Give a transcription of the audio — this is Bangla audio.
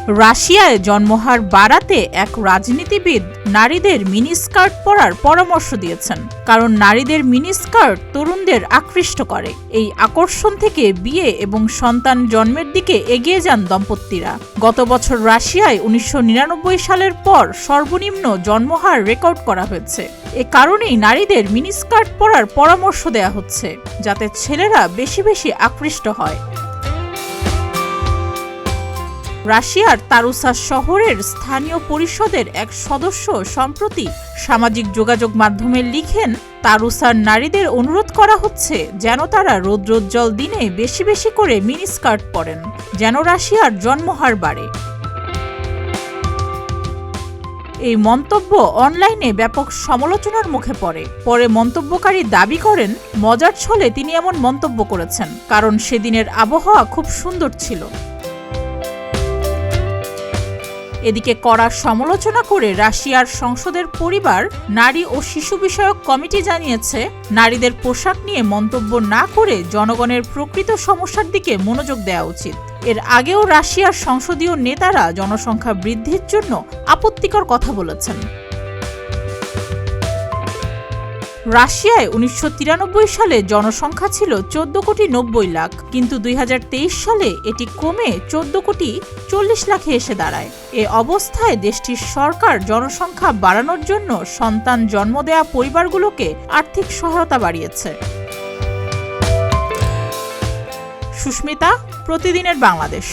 রাশিয়ায় জন্মহার বাড়াতে এক রাজনীতিবিদ নারীদের মিনিস্কার্ট পরার পরামর্শ দিয়েছেন, কারণ নারীদের মিনিস্কার্ট তরুণদের আকৃষ্ট করে। এই আকর্ষণ থেকে বিয়ে এবং সন্তান জন্মের দিকে এগিয়ে যান দম্পতিরা। গত বছর রাশিয়ায় 1999 সালের পর সর্বনিম্ন জন্মহার রেকর্ড করা হয়েছে। এ কারণেই নারীদের মিনিস্কার্ট পরার পরামর্শ দেয়া হচ্ছে, যাতে ছেলেরা বেশি বেশি আকৃষ্ট হয়। রাশিয়ার তারুসা শহরের স্থানীয় পরিষদের এক সদস্য সম্প্রতি সামাজিক যোগাযোগ মাধ্যমে লিখেন, তারুসার নারীদের অনুরোধ করা হচ্ছে যেন তারা রৌদ্রোজ্জ্বল দিনে বেশি বেশি করে মিনিস্কার্ট পরেন, যেন রাশিয়ার জন্মহার বাড়ে। এই মন্তব্য অনলাইনে ব্যাপক সমালোচনার মুখে পরে মন্তব্যকারী দাবি করেন, মজার ছলে তিনি এমন মন্তব্য করেছেন কারণ সেদিনের আবহাওয়া খুব সুন্দর ছিল। এদিকে কড়া সমালোচনা করে রাশিয়ার সংসদের পরিবার, নারী ও শিশু বিষয়ক কমিটি জানিয়েছে, নারীদের পোশাক নিয়ে মন্তব্য না করে জনগণের প্রকৃত সমস্যার দিকে মনোযোগ দেওয়া উচিত। এর আগেও রাশিয়ার সংসদীয় নেতারা জনসংখ্যা বৃদ্ধির জন্য আপত্তিকর কথা বলেছেন। রাশিয়ায় 1993 সালে জনসংখ্যা ছিল 14,90,00,000, কিন্তু 2023 সালে এটি কমে 14,40,00,000-এ এসে দাঁড়ায়। এ অবস্থায় দেশটির সরকার জনসংখ্যা বাড়ানোর জন্য সন্তান জন্ম দেয়া পরিবারগুলোকে আর্থিক সহায়তা বাড়িয়েছে। সুস্মিতা, প্রতিদিনের বাংলাদেশ।